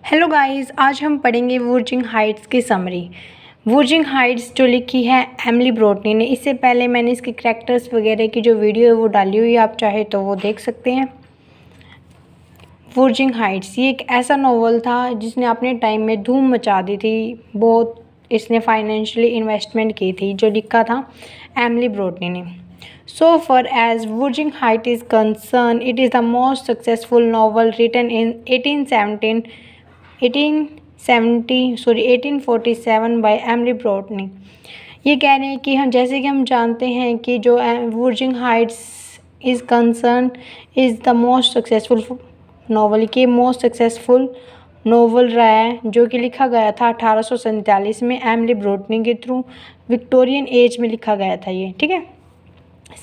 Hello guys, आज हम पढ़ेंगे वुर्जिंग हाइट्स की समरी। वुर्जिंग हाइट्स जो लिखी है एमिली ब्रोटनी ने। इससे पहले मैंने इसके करैक्टर्स वगैरह की जो वीडियो है वो डाली हुई है, आप चाहे तो वो देख सकते हैं। वुर्जिंग हाइट्स ये एक ऐसा नॉवल था जिसने अपने टाइम में धूम मचा दी थी। बहुत इसने फाइनेंशियली इन्वेस्टमेंट की थी। जो लिखा था एमिली ब्रोटनी ने। So far as Wuthering Heights is concerned, it is the most successful novel written in 1847 by Emily Bronte। ये कह रहे हैं कि हम जैसे कि हम जानते हैं कि जो Wuthering Heights is concern is the most successful novel के मोस्ट सक्सेसफुल नोवेल रहा है, जो कि लिखा गया था 1847 में एमिली ब्रोटनी के थ्रू। विक्टोरियन एज में लिखा गया था ये, ठीक है।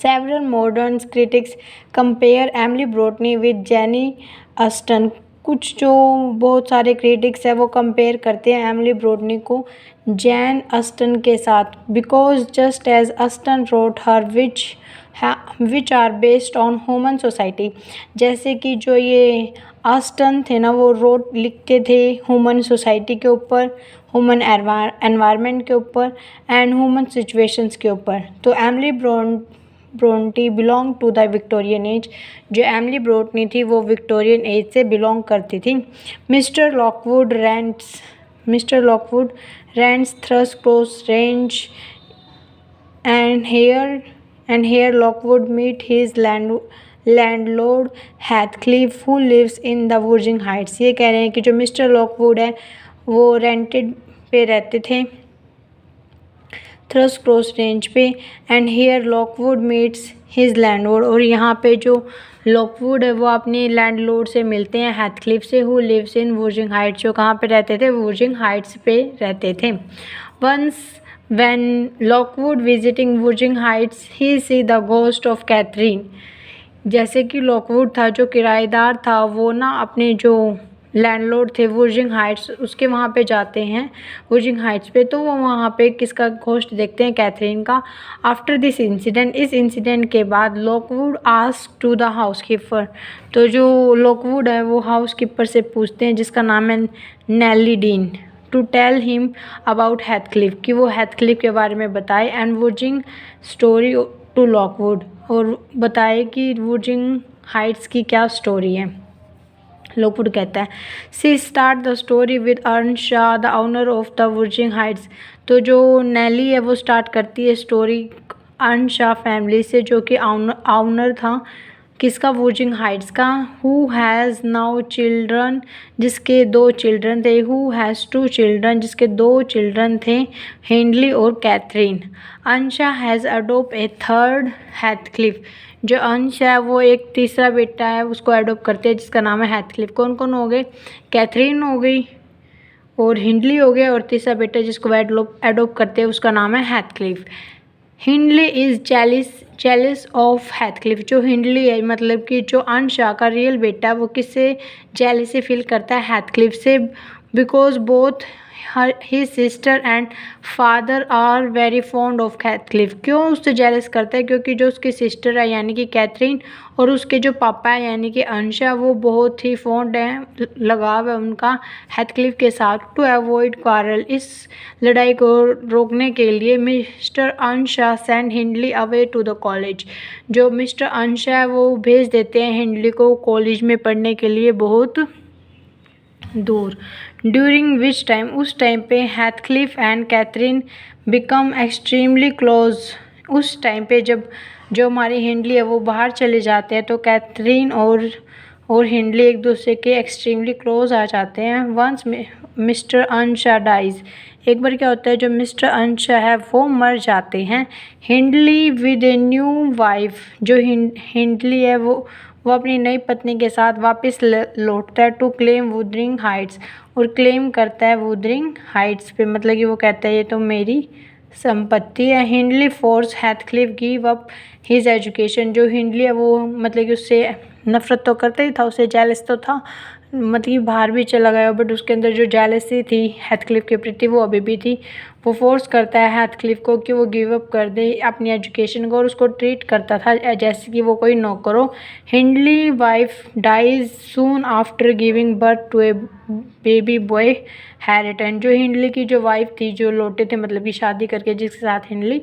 Several modern critics compare Emily Bronte with Jane Austen। कुछ जो बहुत सारे क्रिटिक्स हैं वो कंपेयर करते हैं एमिली ब्रोटनी को जैन ऑस्टन के साथ। Because just as Austen wrote her which are based on human society. जैसे कि जो ये ऑस्टन थे ना, वो रोट लिखते थे ह्यूमन सोसाइटी के ऊपर, ह्यूमन एनवायरनमेंट के ऊपर एंड ह्यूमन सिचुएशंस के ऊपर। तो Emily Bronte belong to the Victorian age. जो एमिली ब्रोटनी थी वो विक्टोरियन एज से बिलोंग करती थी। Mister Lockwood rents Thrushcross Grange and here Lockwood meet his landlord Heathcliff who lives in the Wuthering Heights. ये कह रहे हैं कि जो मिस्टर लॉकवुड है वो रेंटेड पे रहते थे थ्रस क्रॉस रेंज पे, and here Lockwood meets his landlord. और यहाँ पे जो लॉकवुड है वो अपने लैंडलॉर्ड से मिलते हैं हैथक्लिफ से, हु लिव्स इन वुर्जिंग हाइट्स। जो कहाँ पे रहते थे? वुर्जिंग हाइट्स पे रहते थे। Once when Lockwood visiting Wuthering Heights he see the ghost of Catherine. जैसे कि लॉकवुड था जो किराएदार था, वो ना अपने जो लैंडलॉर्ड थे वुर्जिंग हाइट्स उसके वहाँ पे जाते हैं वुर्जिंग हाइट्स पे, तो वो वहाँ पे किसका घोस्ट देखते हैं? कैथरीन का। आफ्टर दिस इंसिडेंट, इस इंसिडेंट के बाद Lockwood ask to the housekeeper. तो जो लॉकवुड है वो हाउसकीपर से पूछते हैं जिसका नाम है Nelly Dean, to tell him about Heathcliff, कि वो हैथक्लिफ के बारे में बताए and Wuthering story to Lockwood, और बताए कि वुर्जिंग हाइट्स की क्या स्टोरी है। लॉकवुड कहता है she start the story with Earnshaw the owner of the Wuthering Heights. तो जो नेली है वो स्टार्ट करती है स्टोरी अर्न शाह फैमिली से, जो कि ऑनर था किसका? वुर्जिंग हाइट्स का। हु हैज़ नाउ चिल्ड्रन, जिसके 2 चिल्ड्रन थे। हु हैज़ 2 चिल्ड्रन, जिसके 2 चिल्ड्रन थे, हेनली और Catherine. Earnshaw has adopt a third Heathcliff. जो अंश है वो एक तीसरा बेटा है, उसको अडोप्ट करते हैं जिसका नाम है हैथक्लिफ। कौन कौन हो गए? कैथरीन हो गई और हिंडली हो गया, और तीसरा बेटा जिसको अडोप्ट करते हैं उसका नाम है हैथक्लिफ। हिंडली इज़ जेलिस ऑफ हैथक्लिफ। जो हिंडली है मतलब कि जो अंशा का रियल बेटा है वो किससे जेलिसी फील करता है? हैथक्लिफ से। Because both his sister and father are very fond of Heathcliff. क्यों उससे जेलस करता है? क्योंकि जो उसकी सिस्टर है यानी कि कैथरीन और उसके जो पापा है यानी कि अंशा, वो बहुत ही फॉन्ड है, लगाव है उनका हैथक्लिफ के साथ। टू अवॉइड क्वारल, इस लड़ाई को रोकने के लिए mister Earnshaw send Hindley away to the college. जो मिस्टर अंशा है वो भेज देते हैं हिंडली को कॉलेज में पढ़ने के लिए बहुत दूर। ड्यूरिंग विच टाइम, उस टाइम पे Heathcliff and Catherine become extremely close. उस टाइम पे जब जो हमारी हिंडली है वो बाहर चले जाते हैं तो कैथरीन और हिंडली एक दूसरे के एक्सट्रीमली क्लोज आ जाते हैं। वंस मिस्टर अंशा डाइज, एक बार क्या होता है जो मिस्टर अंशा है वो मर जाते हैं। हिंडली विद ए न्यू वाइफ, जो हिंडली है वो अपनी नई पत्नी के साथ वापस लौटता है टू क्लेम वुदरिंग हाइट्स, और क्लेम करता है वुदरिंग हाइट्स पे। मतलब कि वो कहता है ये तो मेरी संपत्ति है। Hindley force Heathcliff give up his education. जो हिंडली है वो मतलब कि उससे नफ़रत तो करता ही था, उससे जेलस तो था, मतलब बाहर भी चला गया, बट उसके अंदर जो जेलसी थी हेथक्लिफ के प्रति वो अभी भी थी। वो फोर्स करता है हेथक्लिफ को कि वो गिव अप कर दे अपनी एजुकेशन को, और उसको ट्रीट करता था जैसे कि वो कोई नौकर हो। Hindley wife dies soon after giving birth to a baby boy Hareton. जो हिंडली की जो वाइफ थी, जो लौटे थे मतलब कि शादी करके जिसके साथ हिंडली,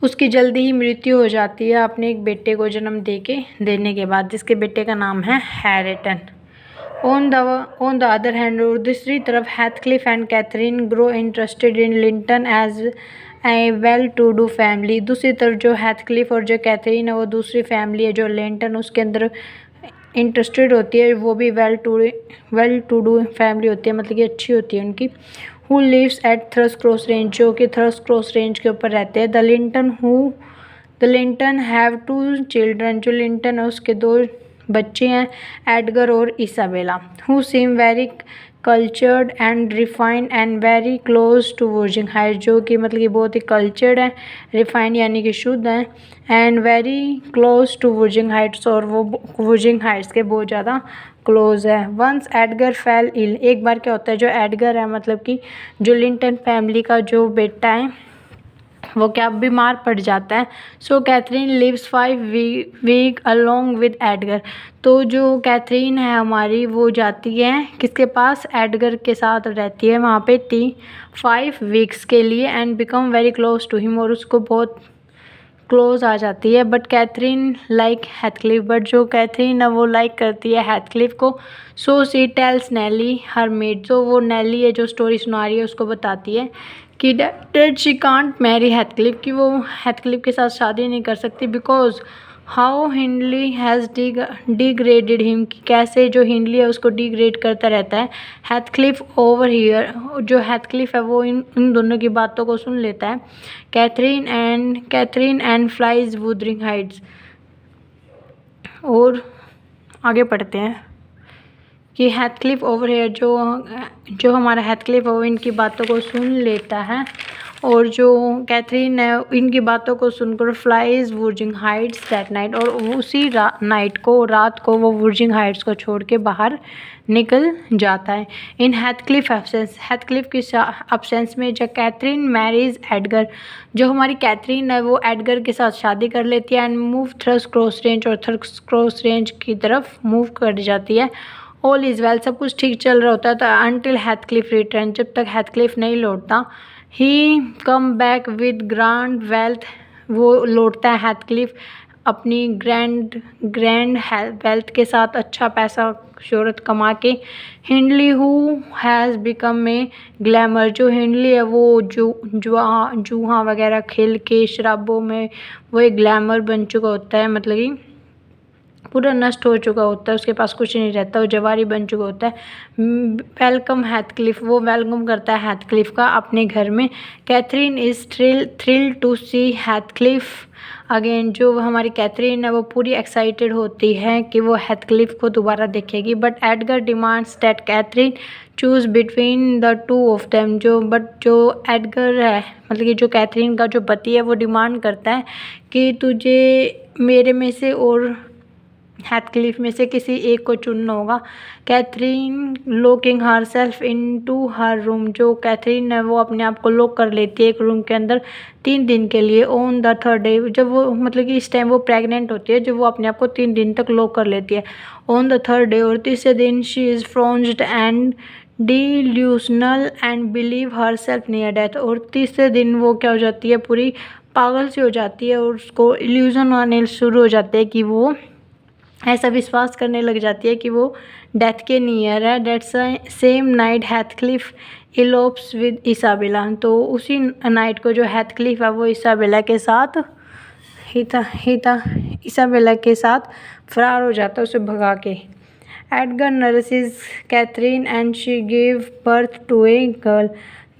उसकी जल्दी ही मृत्यु हो जाती है अपने एक बेटे को जन्म देने के बाद, जिसके बेटे का नाम है Hareton. On the other hand, और दूसरी तरफ Heathcliff and Catherine grow interested in Linton as a well to do family. दूसरी तरफ जो हेथक्लिफ और जो कैथरीन है वो दूसरी फैमिली है जो लिंटन, उसके अंदर इंटरेस्टेड होती है। वो भी वेल टू डू फैमिली होती है, मतलब कि अच्छी होती है उनकी। Who lives at Thrushcross Grange, जो कि थर्स क्रॉस रेंज के ऊपर रहते हैं। द लिंटन हैव 2 चिल्ड्रन, जो लिंटन है उसके 2 बच्चे हैं, एडगर और Isabella. Who seem very cultured and refined and very close to Wuthering Heights, जो कि मतलब कि बहुत ही कल्चर्ड है, रिफाइंड यानी कि शुद्ध हैं, and very close to Wuthering Heights, और वो वर्जिंग हाइट्स के बहुत ज़्यादा क्लोज है। वंस एडगर फेल इल, एक बार क्या होता है, जो एडगर है मतलब कि जो लिंटन फैमिली का जो बेटा है वो क्या बीमार पड़ जाता है। So Catherine lives 5 week along with Edgar, तो जो कैथरीन है हमारी वो जाती है किसके पास, एडगर के साथ रहती है वहाँ पे 5 वीक्स के लिए, and become very close to him, और उसको बहुत क्लोज आ जाती है। But Catherine like Heathcliff, but जो कैथरीन है वो लाइक करती है हेथक्लिफ को। सो सी टेल्स नेली हर मेड, जो वो नेली है जो स्टोरी सुना रही है उसको बताती है कि that she can't marry Heathcliff, कि वो हेथक्लिफ के साथ शादी नहीं कर सकती, because how Hindley has degraded him, कि कैसे जो हिंडली है उसको डिग्रेड करता रहता है। हेथक्लिफ ओवर हियर, जो हेथक्लिफ है वो इन दोनों की बातों को सुन लेता है। Catherine and flies Wuthering Heights, और आगे पढ़ते हैं कि हेथक्लिफ ओवर हेयर, जो हमारा हेथक्लिफ है वो इनकी बातों को सुन लेता है, और जो कैथरीन है इनकी बातों को सुनकर फ्लाइज वर्जिंग हाइट्स दैट नाइट, और उसी रात को वो वर्जिंग हाइट्स को छोड़ के बाहर निकल जाता है। इन हेथक्लिफ एब्सेंस, हेथक्लिफ की अब्सेंस में जब कैथरीन मैरीज एडगर, जो हमारी कैथरीन है वो एडगर के साथ शादी कर लेती है, and move Thrushcross Grange, और थर्स क्रॉस रेंज की तरफ मूव कर जाती है। ऑल इज़ वेल, सब कुछ ठीक चल रहा होता है, तो अनटिल हेथक्लिफ रिटर्न, जब तक हेथक्लिफ नहीं लौटता। He come back with grand wealth, वो लौटता है हेथक्लिफ अपनी ग्रैंड वेल्थ के साथ, अच्छा पैसा शोहरत कमा के। Hindley who has become a glamour, जो हिंडली है वो जुआ वगैरह खेल के शराबों में वो एक ग्लैमर बन चुका होता है, मतलब कि पूरा नष्ट हो चुका होता है, उसके पास कुछ नहीं रहता, वो जवारी बन चुका होता है। वेलकम हेथक्लिफ, वो वेलकम करता है हेथक्लिफ का अपने घर में। Catherine is thrill to see Heathcliff again, जो हमारी कैथरीन है वो पूरी एक्साइटेड होती है कि वो हेथक्लिफ को दोबारा देखेगी। But Edgar demands that Catherine choose between the 2 of them, जो एडगर है मतलब कि जो कैथरीन का जो पति है वो डिमांड करता है कि तुझे मेरे में से और हेथक्लिफ में से किसी एक को चुनना होगा। Catherine locking her self in to her room, जो कैथरीन है वो अपने आप को लॉक कर लेती है एक रूम के अंदर 3 दिन के लिए। ऑन द 3rd डे, जब वो मतलब कि इस टाइम वो प्रेग्नेंट होती है, जब वो अपने आप को 3 दिन तक लॉक कर लेती है। ऑन द 3rd डे, और तीसरे दिन she is frenzied and delusional and believe herself near death, और तीसरे दिन वो क्या हो जाती है, पूरी पागल सी हो जाती है, और उसको इल्यूजन आने शुरू हो जाते हैं कि वो ऐसा विश्वास करने लग जाती है कि वो डेथ के नियर है। That's same night Heathcliff elopes with Isabella, तो उसी नाइट को जो हेथक्लिफ है वो इसाबेला के साथ फरार हो जाता है, उसे भगा के। Edgar nurses Catherine and she give birth to a girl,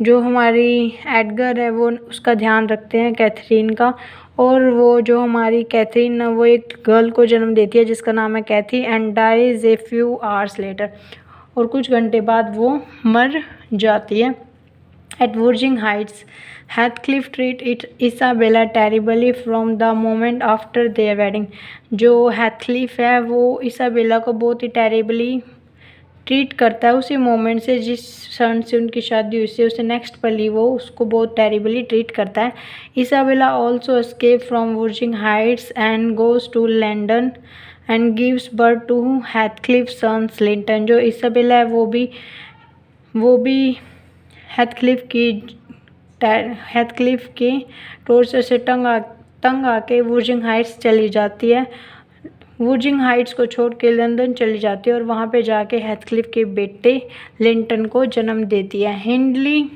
जो हमारी एडगर है वो उसका ध्यान रखते हैं कैथरीन का, और वो जो हमारी कैथरीन है वो एक गर्ल को जन्म देती है जिसका नाम है Cathy, and dies a few hours later, और कुछ घंटे बाद वो मर जाती है। At Wuthering Heights Heathcliff treat it Isabella terribly from the moment after their wedding, जो हेथक्लिफ है वो इसाबेला को बहुत ही टेरिबली ट्रीट करता है उसी मोमेंट से, जिस क्षण से उनकी शादी हुई से उसे नेक्स्ट पल ही वो उसको बहुत टेरिबली ट्रीट करता है। Isabella also escape from Wuthering Heights and goes to London and gives birth to Heathcliff sons Linton. जो इसाबेला है वो भी हेथक्लिफ के टॉर्चर से तंग आके वुर्जिंग हाइट्स चली जाती है, वुर्जिंग हाइट्स को छोड़ के लंदन चली जाती है और वहाँ पे जाके हेथक्लिफ के बेटे लिंटन को जन्म देती है। हिंडली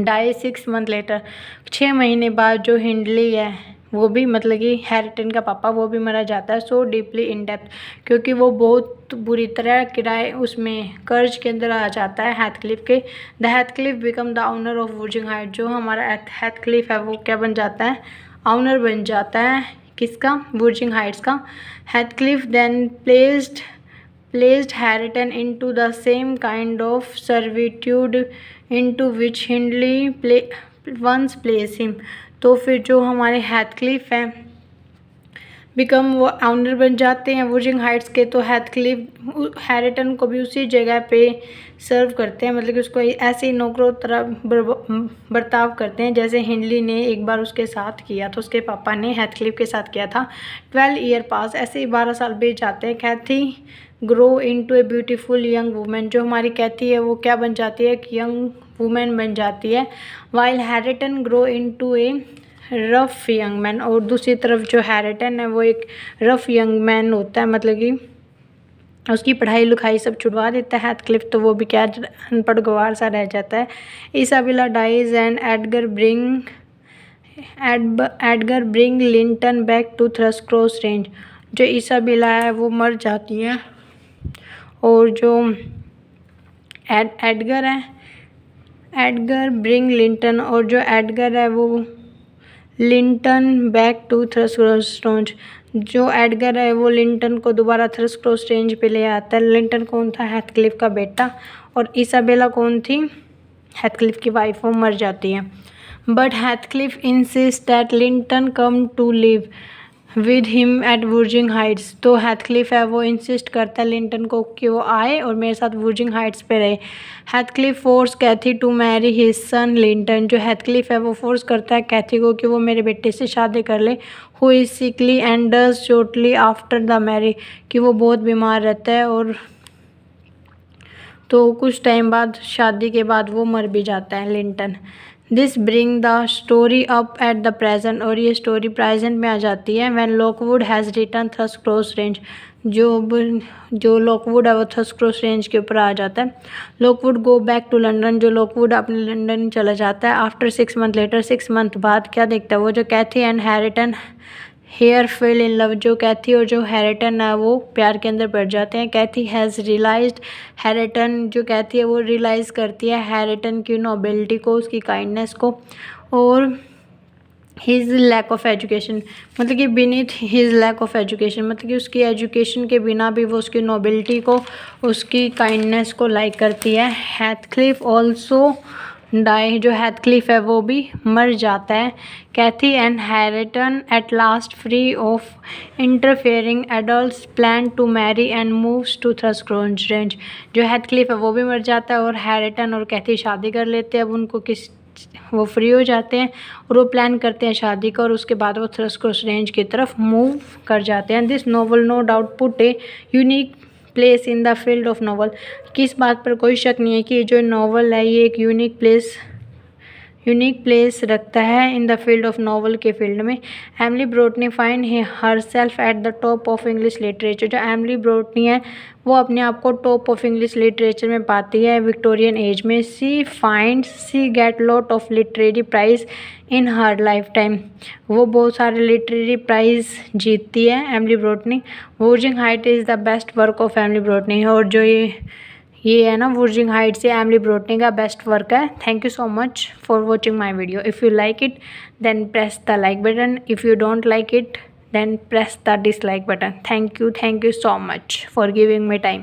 डाई 6 मंथ लेटर। 6 महीने बाद जो हिंडली है वो भी, मतलब कि हैरिटन का पापा, वो भी मारा जाता है। सो डीपली इन डेप्थ, क्योंकि वो बहुत बुरी तरह किराए उसमें कर्ज के अंदर आ जाता है हेथक्लिफ के। The Heathcliff become the owner of Wuthering Height. जो हमारा हेथक्लिफ है वो क्या बन जाता है, ऑनर बन जाता है किसका, वुर्जिंग हाइट्स का। Heathcliff then placed Hareton into the same kind of servitude into which Hindley once placed him। तो फिर जो हमारे हेथक्लिफ हैं बिकम वो ऑनर बन जाते हैं वुर्जिंग हाइट्स के, तो हेथक्लिफ हैरिटन को भी उसी जगह पे सर्व करते हैं, मतलब कि उसको ऐसे ही नौकरों तरह बर्ताव करते हैं जैसे हिंडली ने एक बार उसके साथ किया था, उसके पापा ने हेथक्लिफ के साथ किया था। 12 ईयर पास, ऐसे ही 12 साल बीत जाते हैं। Cathy grow into a beautiful young women. जो हमारी कैथी है वो क्या बन जाती है, एक यंग वुमेन बन जाती है। While Hareton grow into a rough young man. और दूसरी तरफ जो हैरिटन है वो एक रफ यंग मैन होता है, मतलब कि उसकी पढ़ाई लिखाई सब छुड़वा देता है हेथक्लिफ, तो वो भी क्या अनपढ़ गवार सा रह जाता है। Isabella dies and Edgar bring Linton back to Thrushcross Grange. जो इसाबेला है वो मर जाती है और जो एडगर ब्रिंग लिंटन, और जो एडगर है वो Linton back to Thrushcross Grange. जो एडगर है वो लिंटन को दोबारा थ्रस्क्रॉस रेंज पे ले आता है। लिंटन कौन था, हेथक्लिफ का बेटा, और इसाबेला कौन थी, हेथक्लिफ की वाइफ, वो मर जाती है। But Heathcliff insist that Linton come to live with him at Wuthering Heights. तो हेथक्लिफ है वो इंसिस्ट करता है लिंटन को कि वो आए और मेरे साथ वुर्जिंग हाइट्स पे रहे। Heathcliff force Cathy to marry his son Linton. जो हेथक्लिफ है वो फोर्स करता है कैथी को कि वो मेरे बेटे से शादी कर ले। Who is sickly and dies shortly after the marriage. कि वो बहुत बीमार रहता है और तो कुछ टाइम बाद, शादी के बाद वो मर भी जाता है Linton. This bring the story up at the present. और ये स्टोरी प्रेजेंट में आ जाती है। When Lockwood has return Thrushcross Grange. जो लॉकवुड है वो थ्रस्क्रॉस रेंज के ऊपर आ जाता है। Lockwood go back to London. जो लॉकवुड अपने लंदन चला जाता है। आफ्टर 6 मंथ लेटर, 6 मंथ बाद क्या देखता है वो, जो Cathy and Hareton here fell in love. जो कैथी और जो हैरिटन है वो प्यार के अंदर पड़ जाते हैं। कैथी हैज़ रियलाइज्ड हैरिटन। जो कैथी है वो रियलाइज़ करती है हैरिटन की नोबिलिटी को, उसकी काइंडनेस को, और हिज लैक ऑफ एजुकेशन, मतलब कि beneath his lack of education, मतलब कि उसकी एजुकेशन के बिना भी वो उसकी नोबिलिटी को, उसकी काइंडनेस को लाइक करती है। Heathcliff also die. जो हेथक्लिफ है वो भी मर जाता है। Cathy and Hareton at last free of interfering adults plan to marry and moves to Thrushcross Grange. जो हेथक्लिफ है वो भी मर जाता है और हैरिटन और कैथी शादी कर लेते हैं। अब उनको वो फ्री हो जाते हैं और वो प्लान करते हैं शादी का, और उसके बाद वो थ्रस्क्रॉस रेंज की तरफ मूव कर जाते हैं। This novel no doubt put a unique place in the field of novel. किस बात पर कोई शक नहीं है कि जो नॉवल है ये एक यूनिक प्लेस रखता है in the field of novel के फील्ड में। Emily Bronte find herself at the top of English literature. जो एमिली ब्रोटनी है वो अपने आप को टॉप ऑफ इंग्लिश लिटरेचर में पाती है विक्टोरियन एज में। She get lot of literary prize in her lifetime. वो बहुत सारे लिटरेरी प्राइज जीतती है Emily Bronte. Wuthering Height is the best work of Emily Bronte. और जो ये है ना, वुर्जिंग हाइट से एमिली ब्रोटनी का बेस्ट वर्क है। Thank you so much for watching my video. If you like it then press the like button. If you don't like it then press the dislike button. Thank you so much for giving me time.